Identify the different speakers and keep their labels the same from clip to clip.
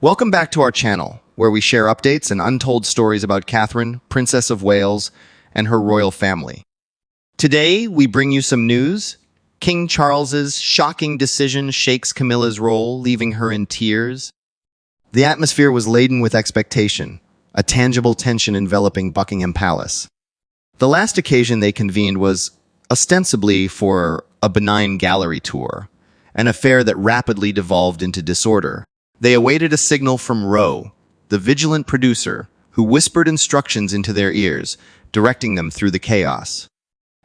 Speaker 1: Welcome back to our channel, where we share updates and untold stories about Catherine, Princess of Wales, and her royal family. Today, we bring you some news. King Charles's shocking decision shakes Camilla's role, leaving her in tears. The atmosphere was laden with expectation, a tangible tension enveloping Buckingham Palace. The last occasion they convened was ostensibly for a benign gallery tour, an affair that rapidly devolved into disorder. They awaited a signal from Rowe, the vigilant producer, who whispered instructions into their ears, directing them through the chaos.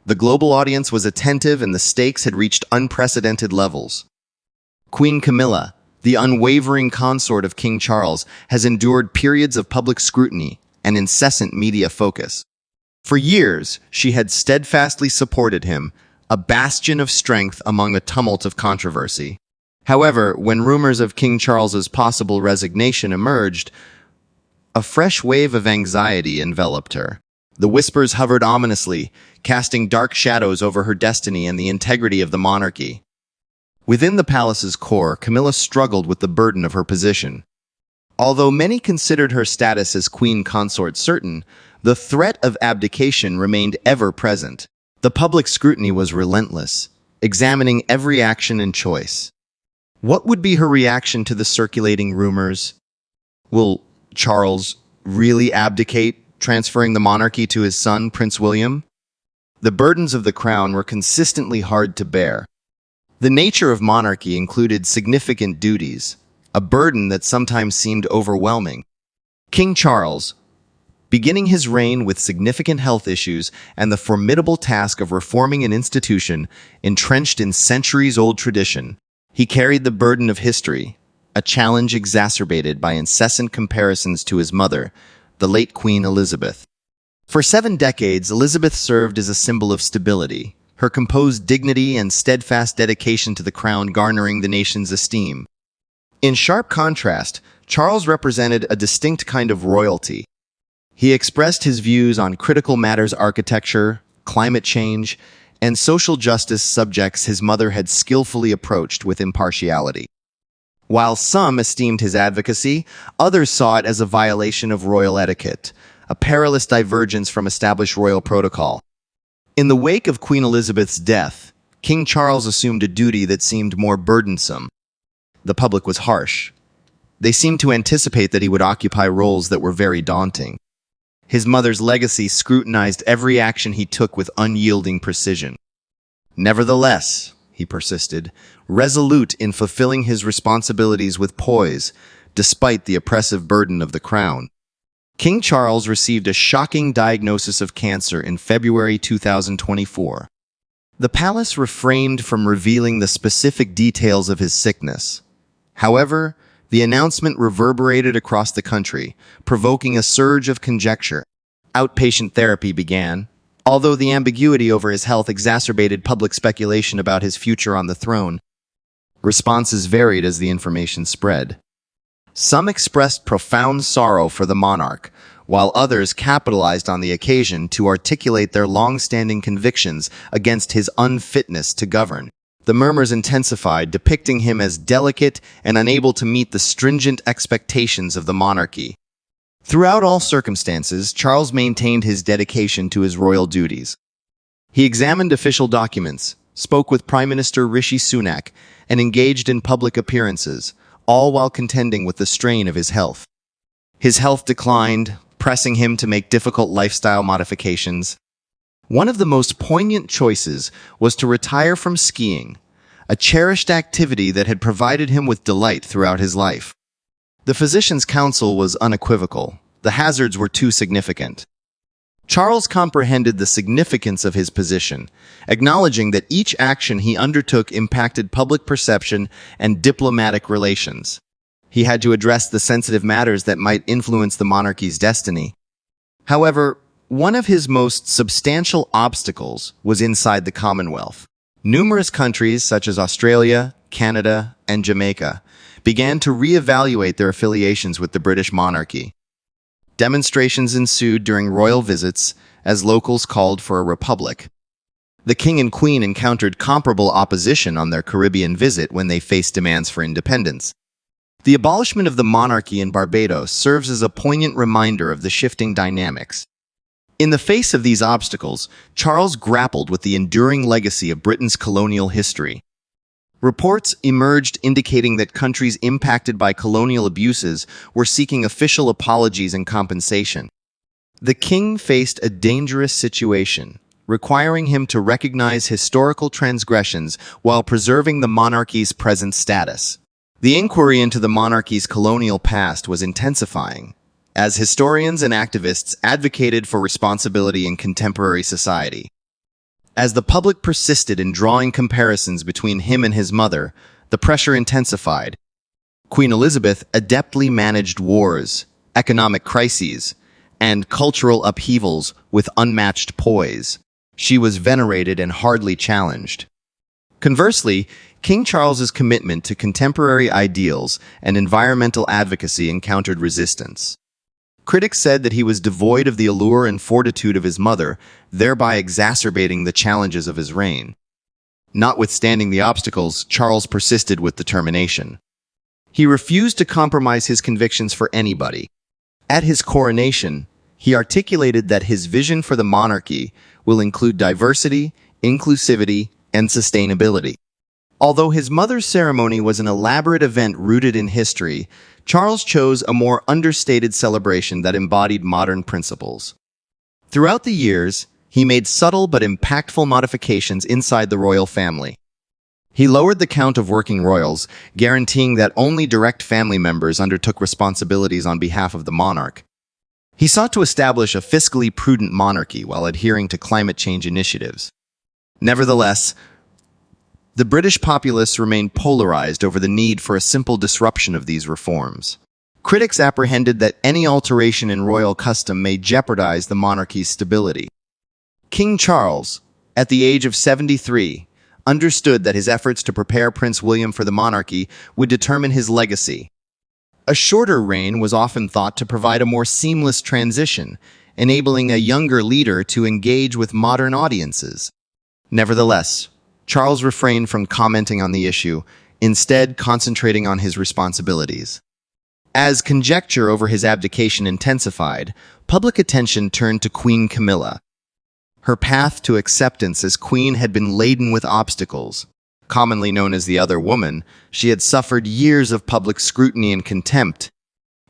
Speaker 1: The global audience was attentive and the stakes had reached unprecedented levels. Queen Camilla, the unwavering consort of King Charles, has endured periods of public scrutiny and incessant media focus. For years, she had steadfastly supported him, a bastion of strength among a tumult of controversy. However, when rumors of King Charles's possible resignation emerged, a fresh wave of anxiety enveloped her. The whispers hovered ominously, casting dark shadows over her destiny and the integrity of the monarchy. Within the palace's core, Camilla struggled with the burden of her position. Although many considered her status as queen consort certain, the threat of abdication remained ever present. The public scrutiny was relentless, examining every action and choice. What would be her reaction to the circulating rumors? Will Charles really abdicate, transferring the monarchy to his son, Prince William? The burdens of the crown were consistently hard to bear. The nature of monarchy included significant duties, a burden that sometimes seemed overwhelming. King Charles, beginning his reign with significant health issues and the formidable task of reforming an institution entrenched in centuries-old tradition, he carried the burden of history, a challenge exacerbated by incessant comparisons to his mother, the late Queen Elizabeth. For 7 decades, Elizabeth served as a symbol of stability, her composed dignity and steadfast dedication to the crown garnering the nation's esteem. In sharp contrast, Charles represented a distinct kind of royalty. He expressed his views on critical matters: architecture, climate change, and social justice, subjects his mother had skillfully approached with impartiality. While some esteemed his advocacy, others saw it as a violation of royal etiquette, a perilous divergence from established royal protocol. In the wake of Queen Elizabeth's death, King Charles assumed a duty that seemed more burdensome. The public was harsh. They seemed to anticipate that he would occupy roles that were very daunting. His mother's legacy scrutinized every action he took with unyielding precision. Nevertheless, he persisted, resolute in fulfilling his responsibilities with poise, despite the oppressive burden of the crown. King Charles received a shocking diagnosis of cancer in February 2024. The palace refrained from revealing the specific details of his sickness. However, the announcement reverberated across the country, provoking a surge of conjecture. Outpatient therapy began, although the ambiguity over his health exacerbated public speculation about his future on the throne. Responses varied as the information spread. Some expressed profound sorrow for the monarch, while others capitalized on the occasion to articulate their long-standing convictions against his unfitness to govern. The murmurs intensified, depicting him as delicate and unable to meet the stringent expectations of the monarchy. Throughout all circumstances, Charles maintained his dedication to his royal duties. He examined official documents, spoke with Prime Minister Rishi Sunak, and engaged in public appearances, all while contending with the strain of his health. His health declined, pressing him to make difficult lifestyle modifications. One of the most poignant choices was to retire from skiing, a cherished activity that had provided him with delight throughout his life. The physician's counsel was unequivocal. The hazards were too significant. Charles comprehended the significance of his position, acknowledging that each action he undertook impacted public perception and diplomatic relations. He had to address the sensitive matters that might influence the monarchy's destiny. However, one of his most substantial obstacles was inside the Commonwealth. Numerous countries, such as Australia, Canada, and Jamaica, began to reevaluate their affiliations with the British monarchy. Demonstrations ensued during royal visits as locals called for a republic. The king and queen encountered comparable opposition on their Caribbean visit when they faced demands for independence. The abolishment of the monarchy in Barbados serves as a poignant reminder of the shifting dynamics. In the face of these obstacles, Charles grappled with the enduring legacy of Britain's colonial history. Reports emerged indicating that countries impacted by colonial abuses were seeking official apologies and compensation. The king faced a dangerous situation, requiring him to recognize historical transgressions while preserving the monarchy's present status. The inquiry into the monarchy's colonial past was intensifying, as historians and activists advocated for responsibility in contemporary society. As the public persisted in drawing comparisons between him and his mother, the pressure intensified. Queen Elizabeth adeptly managed wars, economic crises, and cultural upheavals with unmatched poise. She was venerated and hardly challenged. Conversely, King Charles's commitment to contemporary ideals and environmental advocacy encountered resistance. Critics said that he was devoid of the allure and fortitude of his mother, thereby exacerbating the challenges of his reign. Notwithstanding the obstacles, Charles persisted with determination. He refused to compromise his convictions for anybody. At his coronation, he articulated that his vision for the monarchy will include diversity, inclusivity, and sustainability. Although his mother's ceremony was an elaborate event rooted in history, Charles chose a more understated celebration that embodied modern principles. Throughout the years, he made subtle but impactful modifications inside the royal family. He lowered the count of working royals, guaranteeing that only direct family members undertook responsibilities on behalf of the monarch. He sought to establish a fiscally prudent monarchy while adhering to climate change initiatives. Nevertheless, the British populace remained polarized over the need for a simple disruption of these reforms. Critics apprehended that any alteration in royal custom may jeopardize the monarchy's stability. King Charles, at the age of 73, understood that his efforts to prepare Prince William for the monarchy would determine his legacy. A shorter reign was often thought to provide a more seamless transition, enabling a younger leader to engage with modern audiences. Nevertheless, Charles refrained from commenting on the issue, instead concentrating on his responsibilities. As conjecture over his abdication intensified, public attention turned to Queen Camilla. Her path to acceptance as queen had been laden with obstacles. Commonly known as the other woman, she had suffered years of public scrutiny and contempt.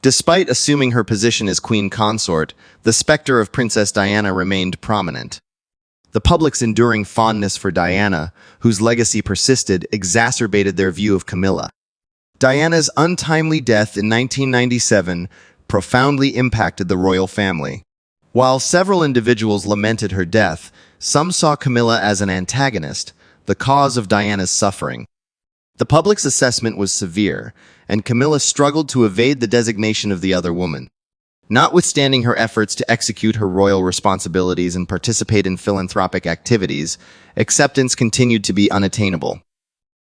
Speaker 1: Despite assuming her position as queen consort, the specter of Princess Diana remained prominent. The public's enduring fondness for Diana, whose legacy persisted, exacerbated their view of Camilla. Diana's untimely death in 1997 profoundly impacted the royal family. While several individuals lamented her death, some saw Camilla as an antagonist, the cause of Diana's suffering. The public's assessment was severe, and Camilla struggled to evade the designation of the other woman. Notwithstanding her efforts to execute her royal responsibilities and participate in philanthropic activities, acceptance continued to be unattainable.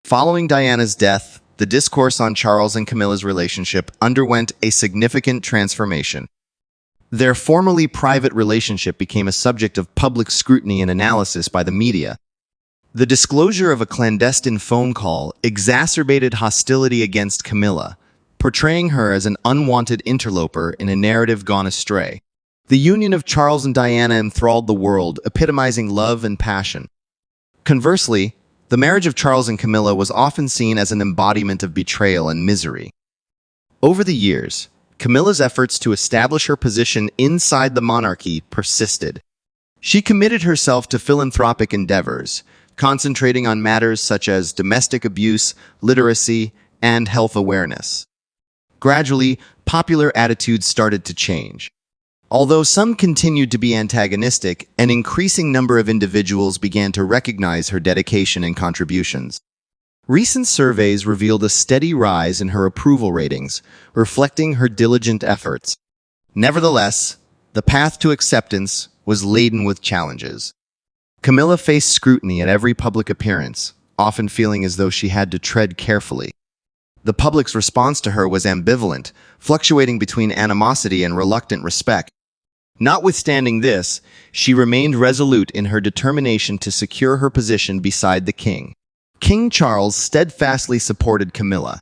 Speaker 1: Following Diana's death, the discourse on Charles and Camilla's relationship underwent a significant transformation. Their formerly private relationship became a subject of public scrutiny and analysis by the media. The disclosure of a clandestine phone call exacerbated hostility against Camilla, portraying her as an unwanted interloper in a narrative gone astray. The union of Charles and Diana enthralled the world, epitomizing love and passion. Conversely, the marriage of Charles and Camilla was often seen as an embodiment of betrayal and misery. Over the years, Camilla's efforts to establish her position inside the monarchy persisted. She committed herself to philanthropic endeavors, concentrating on matters such as domestic abuse, literacy, and health awareness. Gradually, popular attitudes started to change. Although some continued to be antagonistic, an increasing number of individuals began to recognize her dedication and contributions. Recent surveys revealed a steady rise in her approval ratings, reflecting her diligent efforts. Nevertheless, the path to acceptance was laden with challenges. Camilla faced scrutiny at every public appearance, often feeling as though she had to tread carefully. The public's response to her was ambivalent, fluctuating between animosity and reluctant respect. Notwithstanding this, she remained resolute in her determination to secure her position beside the king. King Charles steadfastly supported Camilla.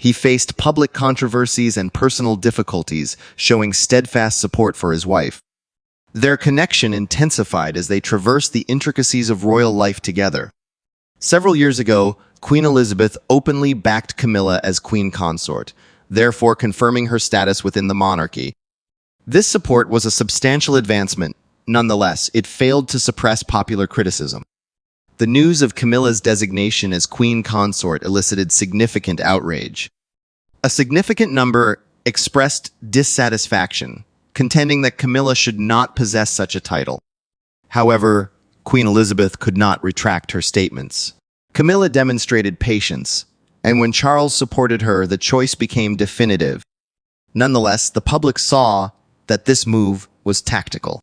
Speaker 1: He faced public controversies and personal difficulties, showing steadfast support for his wife. Their connection intensified as they traversed the intricacies of royal life together. Several years ago, Queen Elizabeth openly backed Camilla as queen consort, therefore confirming her status within the monarchy. This support was a substantial advancement. Nonetheless, it failed to suppress popular criticism. The news of Camilla's designation as queen consort elicited significant outrage. A significant number expressed dissatisfaction, contending that Camilla should not possess such a title. However, Queen Elizabeth could not retract her statements. Camilla demonstrated patience, and when Charles supported her, the choice became definitive. Nonetheless, the public saw that this move was tactical.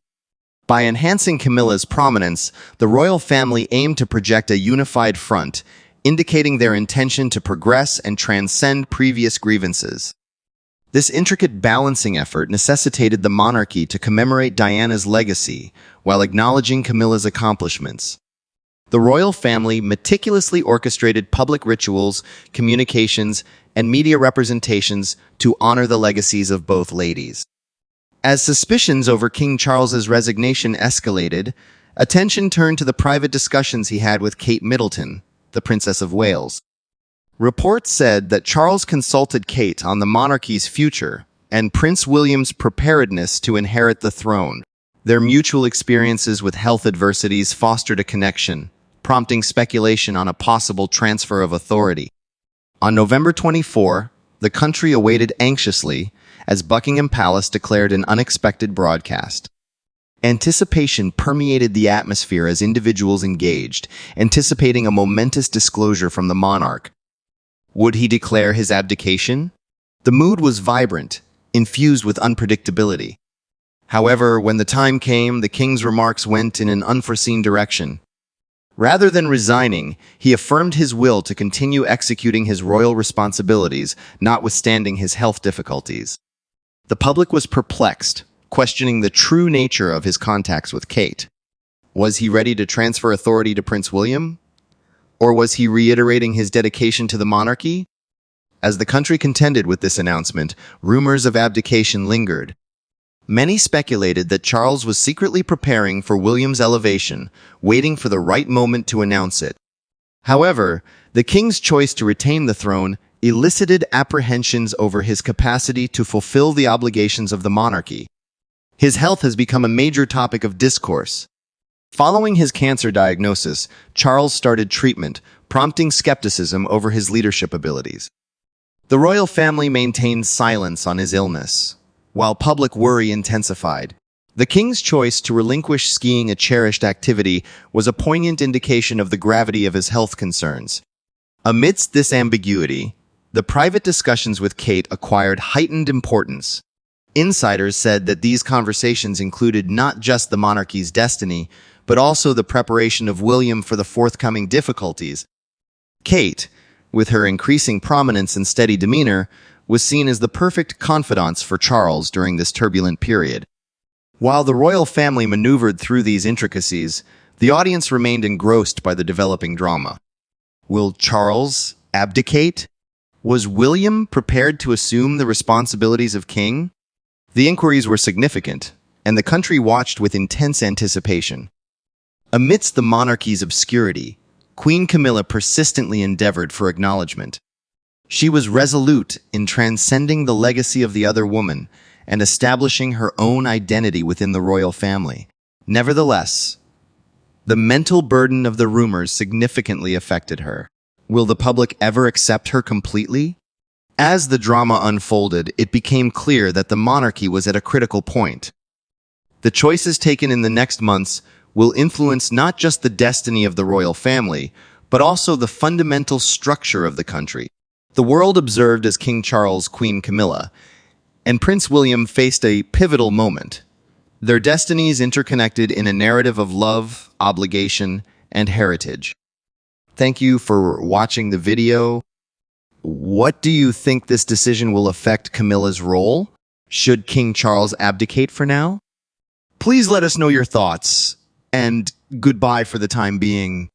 Speaker 1: By enhancing Camilla's prominence, the royal family aimed to project a unified front, indicating their intention to progress and transcend previous grievances. This intricate balancing effort necessitated the monarchy to commemorate Diana's legacy while acknowledging Camilla's accomplishments. The royal family meticulously orchestrated public rituals, communications, and media representations to honor the legacies of both ladies. As suspicions over King Charles's resignation escalated, attention turned to the private discussions he had with Kate Middleton, the Princess of Wales. Reports said that Charles consulted Kate on the monarchy's future and Prince William's preparedness to inherit the throne. Their mutual experiences with health adversities fostered a connection, prompting speculation on a possible transfer of authority. On November 24, the country awaited anxiously as Buckingham Palace declared an unexpected broadcast. Anticipation permeated the atmosphere as individuals engaged, anticipating a momentous disclosure from the monarch. Would he declare his abdication? The mood was vibrant, infused with unpredictability. However, when the time came, the king's remarks went in an unforeseen direction. Rather than resigning, he affirmed his will to continue executing his royal responsibilities, notwithstanding his health difficulties. The public was perplexed, questioning the true nature of his contacts with Kate. Was he ready to transfer authority to Prince William? Or was he reiterating his dedication to the monarchy? As the country contended with this announcement, rumors of abdication lingered. Many speculated that Charles was secretly preparing for William's elevation, waiting for the right moment to announce it. However, the king's choice to retain the throne elicited apprehensions over his capacity to fulfill the obligations of the monarchy. His health has become a major topic of discourse. Following his cancer diagnosis, Charles started treatment, prompting skepticism over his leadership abilities. The royal family maintained silence on his illness, while public worry intensified. The king's choice to relinquish skiing, a cherished activity, was a poignant indication of the gravity of his health concerns. Amidst this ambiguity, the private discussions with Kate acquired heightened importance. Insiders said that these conversations included not just the monarchy's destiny, but also the preparation of William for the forthcoming difficulties. Kate, with her increasing prominence and steady demeanor, was seen as the perfect confidant for Charles during this turbulent period. While the royal family maneuvered through these intricacies, the audience remained engrossed by the developing drama. Will Charles abdicate? Was William prepared to assume the responsibilities of king? The inquiries were significant, and the country watched with intense anticipation. Amidst the monarchy's obscurity, Queen Camilla persistently endeavored for acknowledgement. She was resolute in transcending the legacy of the other woman and establishing her own identity within the royal family. Nevertheless, the mental burden of the rumors significantly affected her. Will the public ever accept her completely? As the drama unfolded, it became clear that the monarchy was at a critical point. The choices taken in the next months will influence not just the destiny of the royal family, but also the fundamental structure of the country. The world observed as King Charles, Queen Camilla, and Prince William faced a pivotal moment. Their destinies interconnected in a narrative of love, obligation, and heritage. Thank you for watching the video. What do you think this decision will affect Camilla's role? Should King Charles abdicate for now? Please let us know your thoughts, and goodbye for the time being.